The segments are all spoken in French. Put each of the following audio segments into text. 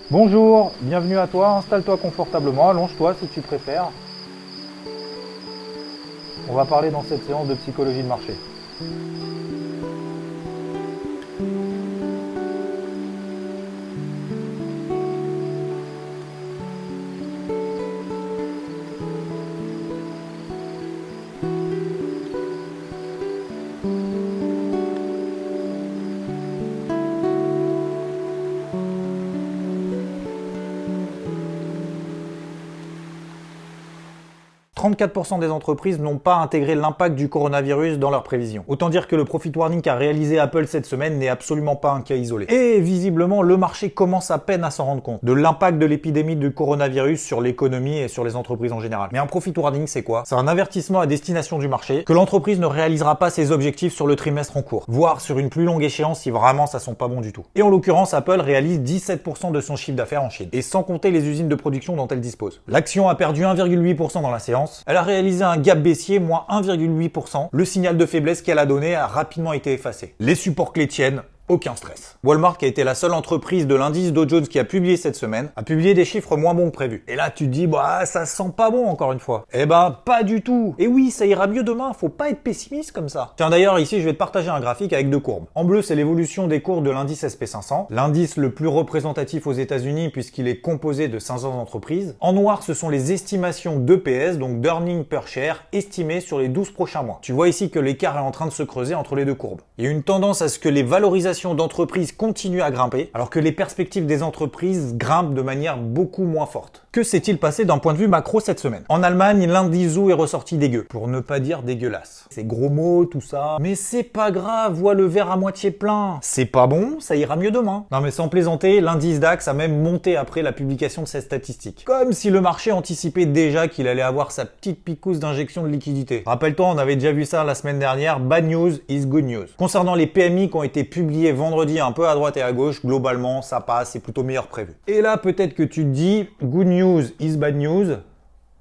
Bonjour, bienvenue à toi, installe-toi confortablement, allonge-toi si tu préfères. On va parler dans cette séance de psychologie de marché. « 34% des entreprises n'ont pas intégré l'impact du coronavirus dans leurs prévisions. Autant dire que le profit warning qu'a réalisé Apple cette semaine n'est absolument pas un cas isolé. Et visiblement, le marché commence à peine à s'en rendre compte de l'impact de l'épidémie du coronavirus sur l'économie et sur les entreprises en général. Mais un profit warning, c'est quoi? C'est un avertissement à destination du marché que l'entreprise ne réalisera pas ses objectifs sur le trimestre en cours, voire sur une plus longue échéance si vraiment ça sent pas bon du tout. Et en l'occurrence, Apple réalise 17% de son chiffre d'affaires en Chine, et sans compter les usines de production dont elle dispose. L'action a perdu 1,8% dans la séance. Elle a réalisé un gap baissier, moins 1,8%. Le signal de faiblesse qu'elle a donné a rapidement été effacé. Les supports clés tiennent. Aucun stress. Walmart, qui a été la seule entreprise de l'indice Dow Jones qui a publié cette semaine, a publié des chiffres moins bons que prévu. Et là, tu te dis, bah, ça sent pas bon encore une fois. Eh ben, pas du tout. Et oui, ça ira mieux demain, faut pas être pessimiste comme ça. Tiens, d'ailleurs, ici, je vais te partager un graphique avec deux courbes. En bleu, c'est l'évolution des cours de l'indice SP500, l'indice le plus représentatif aux États-Unis puisqu'il est composé de 500 entreprises. En noir, ce sont les estimations d'EPS, donc d'earning per share, estimées sur les 12 prochains mois. Tu vois ici que l'écart est en train de se creuser entre les deux courbes. Il y a une tendance à ce que les valorisations d'entreprises continuent à grimper, alors que les perspectives des entreprises grimpent de manière beaucoup moins forte. Que s'est-il passé d'un point de vue macro cette semaine? En Allemagne, l'indice ZOO est ressorti dégueu, pour ne pas dire dégueulasse. C'est gros mots, tout ça. Mais c'est pas grave, vois le verre à moitié plein. C'est pas bon, ça ira mieux demain. Non mais sans plaisanter, l'indice DAX a même monté après la publication de ces statistiques. Comme si le marché anticipait déjà qu'il allait avoir sa petite picouse d'injection de liquidité. Rappelle-toi, on avait déjà vu ça la semaine dernière, bad news is good news. Concernant les PMI qui ont été publiés vendredi un peu à droite et à gauche, globalement ça passe, c'est plutôt meilleur prévu. Et là peut-être que tu te dis, good news is bad news.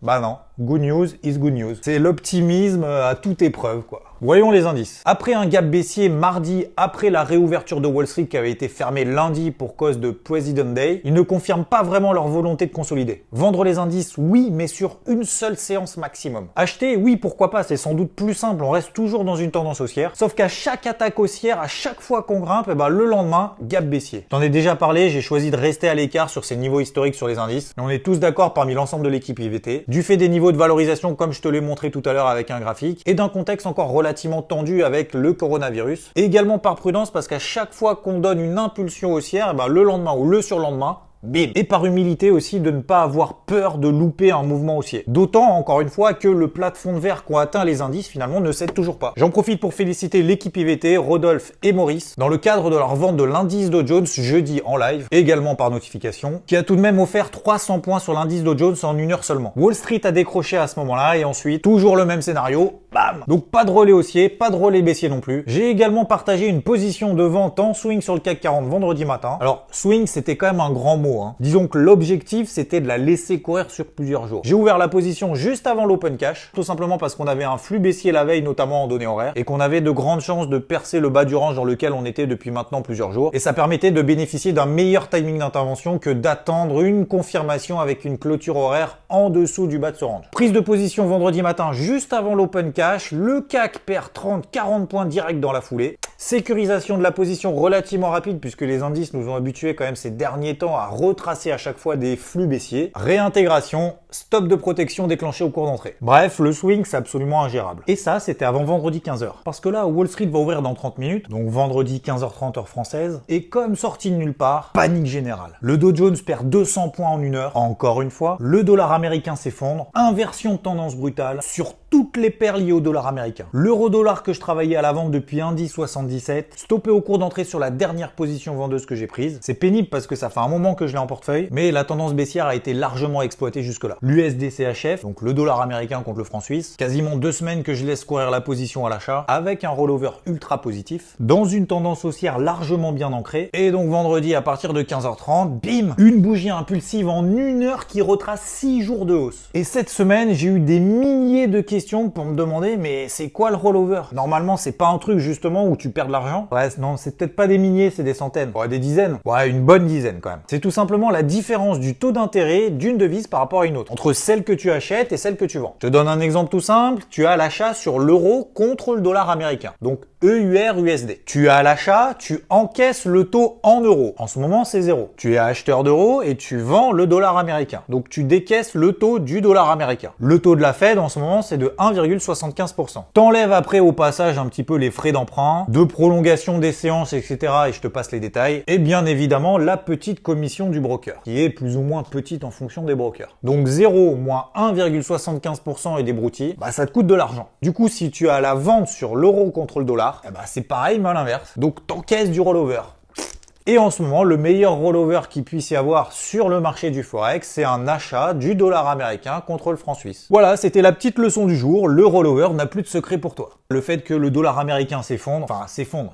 Bah non, good news is good news. C'est l'optimisme à toute épreuve quoi. Voyons les indices. Après un gap baissier mardi après la réouverture de Wall Street qui avait été fermée lundi pour cause de President Day, ils ne confirment pas vraiment leur volonté de consolider. Vendre les indices, oui, mais sur une seule séance maximum. Acheter, oui, pourquoi pas, c'est sans doute plus simple, on reste toujours dans une tendance haussière. Sauf qu'à chaque attaque haussière, à chaque fois qu'on grimpe, le lendemain, gap baissier. T'en ai déjà parlé, j'ai choisi de rester à l'écart sur ces niveaux historiques sur les indices. Et on est tous d'accord parmi l'ensemble de l'équipe IVT, du fait des niveaux de valorisation comme je te l'ai montré tout à l'heure avec un graphique, et d'un contexte encore relativement tendu avec le coronavirus. Et également par prudence parce qu'à chaque fois qu'on donne une impulsion haussière, le lendemain ou le surlendemain, bim. Et par humilité aussi de ne pas avoir peur de louper un mouvement haussier. D'autant, encore une fois, que le plat de fond de verre qu'ont atteint les indices finalement ne cède toujours pas. J'en profite pour féliciter l'équipe IVT, Rodolphe et Maurice, dans le cadre de leur vente de l'indice Dow Jones jeudi en live, également par notification, qui a tout de même offert 300 points sur l'indice Dow Jones en une heure seulement. Wall Street a décroché à ce moment-là et ensuite, toujours le même scénario, bam. Donc pas de relais haussier, pas de relais baissier non plus. J'ai également partagé une position de vente en swing sur le CAC 40 vendredi matin. Alors, swing, c'était quand même un grand mot. Disons que l'objectif, c'était de la laisser courir sur plusieurs jours. J'ai ouvert la position juste avant l'open cash, tout simplement parce qu'on avait un flux baissier la veille, notamment en données horaires, et qu'on avait de grandes chances de percer le bas du range dans lequel on était depuis maintenant plusieurs jours. Et ça permettait de bénéficier d'un meilleur timing d'intervention que d'attendre une confirmation avec une clôture horaire en dessous du bas de ce range. Prise de position vendredi matin, juste avant l'open cash, le CAC perd 30-40 points direct dans la foulée. Sécurisation de la position relativement rapide puisque les indices nous ont habitués quand même ces derniers temps à retracer à chaque fois des flux baissiers. Réintégration, stop de protection déclenché au cours d'entrée. Bref, le swing c'est absolument ingérable. Et ça c'était avant vendredi 15h. Parce que là, Wall Street va ouvrir dans 30 minutes, donc vendredi 15h30 heure française, et comme sorti de nulle part, panique générale. Le Dow Jones perd 200 points en une heure, encore une fois, le dollar américain s'effondre, inversion de tendance brutale sur toutes les paires liées au dollar américain. L'euro-dollar que je travaillais à la vente depuis 1,1077, stoppé au cours d'entrée sur la dernière position vendeuse que j'ai prise. C'est pénible parce que ça fait un moment que je l'ai en portefeuille, mais la tendance baissière a été largement exploitée jusque-là. L'USD-CHF, donc le dollar américain contre le franc suisse, quasiment 2 semaines que je laisse courir la position à l'achat, avec un rollover ultra positif, dans une tendance haussière largement bien ancrée, et donc vendredi à partir de 15h30, bim, une bougie impulsive en une heure qui retrace 6 jours de hausse. Et cette semaine, j'ai eu des milliers de questions questions pour me demander mais c'est quoi le rollover? Normalement c'est pas un truc justement où tu perds de l'argent. Ouais non, c'est peut-être pas des milliers, c'est des centaines. Ouais, des dizaines. Ouais, une bonne dizaine quand même. C'est tout simplement la différence du taux d'intérêt d'une devise par rapport à une autre, entre celle que tu achètes et celle que tu vends. Je te donne un exemple tout simple, tu as l'achat sur l'euro contre le dollar américain. Donc EUR-USD. Tu as l'achat, tu encaisses le taux en euros. En ce moment, c'est 0. Tu es acheteur d'euros et tu vends le dollar américain. Donc tu décaisses le taux du dollar américain. Le taux de la Fed en ce moment, c'est de 1,75%. T'enlèves après au passage un petit peu les frais d'emprunt, de prolongation des séances, etc. et je te passe les détails. Et bien évidemment, la petite commission du broker, qui est plus ou moins petite en fonction des brokers. Donc 0 moins 1,75% et des broutilles, bah ça te coûte de l'argent. Du coup, si tu as la vente sur l'euro contre le dollar, eh bah c'est pareil mais à l'inverse. Donc t'encaisses du rollover. Et en ce moment, le meilleur rollover qu'il puisse y avoir sur le marché du Forex, c'est un achat du dollar américain contre le franc suisse. Voilà, c'était la petite leçon du jour. Le rollover n'a plus de secret pour toi. Le fait que le dollar américain s'effondre,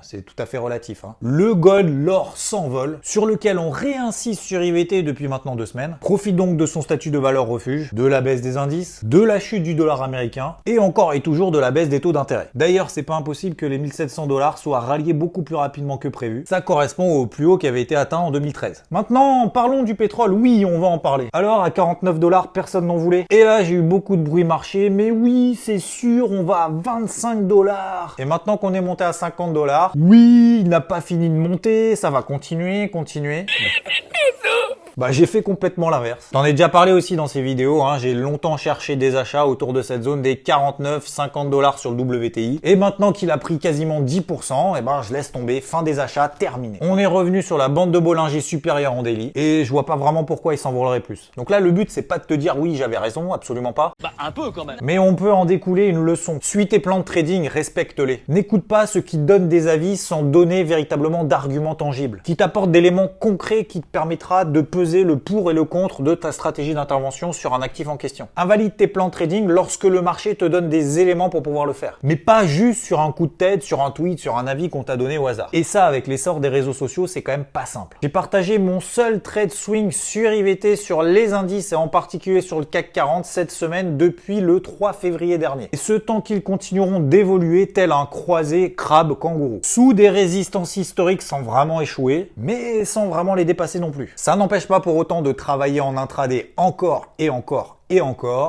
c'est tout à fait relatif. Le gold, l'or s'envole, sur lequel on réinsiste sur IVT depuis maintenant 2 semaines. Profite donc de son statut de valeur refuge, de la baisse des indices, de la chute du dollar américain, et encore et toujours de la baisse des taux d'intérêt. D'ailleurs, c'est pas impossible que les 1700 $ soient ralliés beaucoup plus rapidement que prévu. Ça correspond au plus haut qui avait été atteint en 2013. Maintenant, parlons du pétrole. Oui, on va en parler. Alors, à 49 $, personne n'en voulait. Et là, j'ai eu beaucoup de bruit marché. Mais oui, c'est sûr, on va à 25 $. Et maintenant qu'on est monté à 50 $, oui, il n'a pas fini de monter, ça va continuer. Bah j'ai fait complètement l'inverse. T'en ai déjà parlé aussi dans ces vidéos, j'ai longtemps cherché des achats autour de cette zone des 49-50 $ sur le WTI. Et maintenant qu'il a pris quasiment 10%, je laisse tomber, fin des achats, terminé. On est revenu sur la bande de Bollinger supérieure en daily, et je vois pas vraiment pourquoi il s'envolerait plus. Donc là le but c'est pas de te dire oui j'avais raison, absolument pas. Bah un peu quand même. Mais on peut en découler une leçon. Suis tes plans de trading, respecte-les. N'écoute pas ceux qui donnent des avis sans donner véritablement d'arguments tangibles, qui t'apportent d'éléments concrets qui te permettra de peser le pour et le contre de ta stratégie d'intervention sur un actif en question. Invalide tes plans de trading lorsque le marché te donne des éléments pour pouvoir le faire. Mais pas juste sur un coup de tête, sur un tweet, sur un avis qu'on t'a donné au hasard. Et ça, avec l'essor des réseaux sociaux, c'est quand même pas simple. J'ai partagé mon seul trade swing sur IVT sur les indices et en particulier sur le CAC 40 cette semaine depuis le 3 février dernier. Et ce temps qu'ils continueront d'évoluer tel un croisé crabe-kangourou. Sous des résistances historiques sans vraiment échouer, mais sans vraiment les dépasser non plus. Ça n'empêche pas pour autant de travailler en intraday encore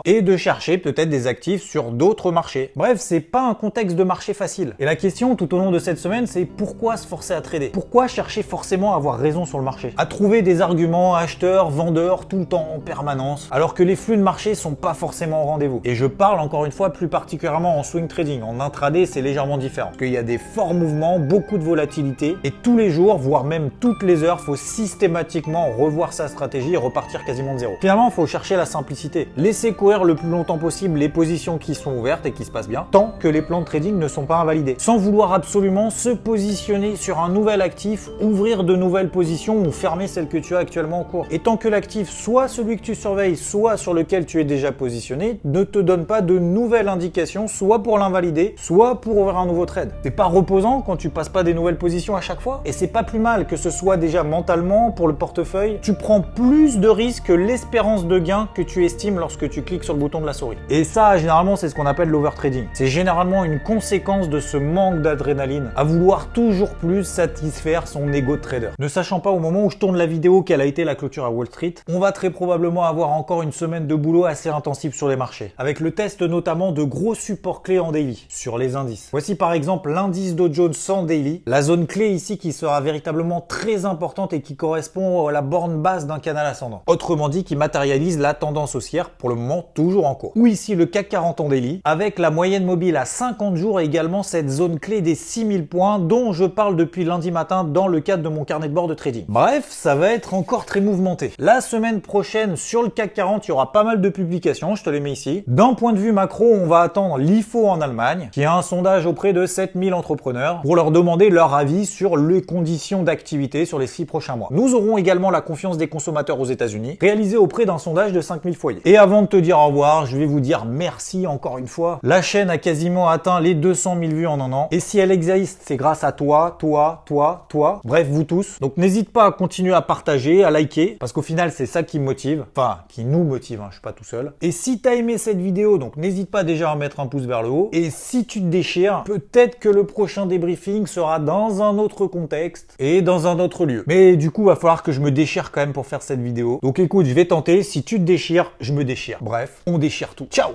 et de chercher peut-être des actifs sur d'autres marchés. Bref, c'est pas un contexte de marché facile. Et la question tout au long de cette semaine, c'est pourquoi se forcer à trader? Pourquoi chercher forcément à avoir raison sur le marché? À trouver des arguments acheteurs, vendeurs tout le temps en permanence, alors que les flux de marché sont pas forcément au rendez-vous. Et je parle encore une fois plus particulièrement en swing trading. En intraday, c'est légèrement différent. Parce qu'il y a des forts mouvements, beaucoup de volatilité, et tous les jours, voire même toutes les heures, faut systématiquement revoir sa stratégie et repartir quasiment de zéro. Finalement, faut chercher la simplicité. Laissez courir le plus longtemps possible les positions qui sont ouvertes et qui se passent bien, tant que les plans de trading ne sont pas invalidés. Sans vouloir absolument se positionner sur un nouvel actif, ouvrir de nouvelles positions ou fermer celles que tu as actuellement en cours. Et tant que l'actif, soit celui que tu surveilles, soit sur lequel tu es déjà positionné, ne te donne pas de nouvelles indications, soit pour l'invalider, soit pour ouvrir un nouveau trade. C'est pas reposant quand tu passes pas des nouvelles positions à chaque fois, et c'est pas plus mal que ce soit déjà mentalement pour le portefeuille. Tu prends plus de risques que l'espérance de gain que tu estimes lorsque tu cliques sur le bouton de la souris. Et ça, généralement, c'est ce qu'on appelle l'overtrading. C'est généralement une conséquence de ce manque d'adrénaline, à vouloir toujours plus satisfaire son ego de trader. Ne sachant pas au moment où je tourne la vidéo quelle a été la clôture à Wall Street, on va très probablement avoir encore une semaine de boulot assez intensif sur les marchés, avec le test notamment de gros supports clés en daily, sur les indices. Voici par exemple l'indice Dow Jones en daily, la zone clé ici qui sera véritablement très importante et qui correspond à la borne basse d'un canal ascendant. Autrement dit, qui matérialise la tendance haussière pour le moment toujours en cours. Ou ici le CAC 40 en daily, avec la moyenne mobile à 50 jours et également cette zone clé des 6000 points dont je parle depuis lundi matin dans le cadre de mon carnet de bord de trading. Bref, ça va être encore très mouvementé. La semaine prochaine sur le CAC 40, il y aura pas mal de publications, je te les mets ici. D'un point de vue macro, on va attendre l'IFO en Allemagne, qui a un sondage auprès de 7000 entrepreneurs pour leur demander leur avis sur les conditions d'activité sur les 6 prochains mois. Nous aurons également la confiance des consommateurs aux États-Unis, réalisée auprès d'un sondage de 5000 foyers. Et Et avant de te dire au revoir, je vais vous dire merci encore une fois. La chaîne a quasiment atteint les 200 000 vues en un an. Et si elle existe, c'est grâce à toi, bref, vous tous. Donc n'hésite pas à continuer à partager, à liker, parce qu'au final, c'est ça qui me motive. Enfin, qui nous motive, hein, je suis pas tout seul. Et si t'as aimé cette vidéo, donc n'hésite pas déjà à mettre un pouce vers le haut. Et si tu te déchires, peut-être que le prochain débriefing sera dans un autre contexte et dans un autre lieu. Mais du coup, va falloir que je me déchire quand même pour faire cette vidéo. Donc écoute, je vais tenter. Si tu te déchires, je me déchire. Bref, on déchire tout. Ciao!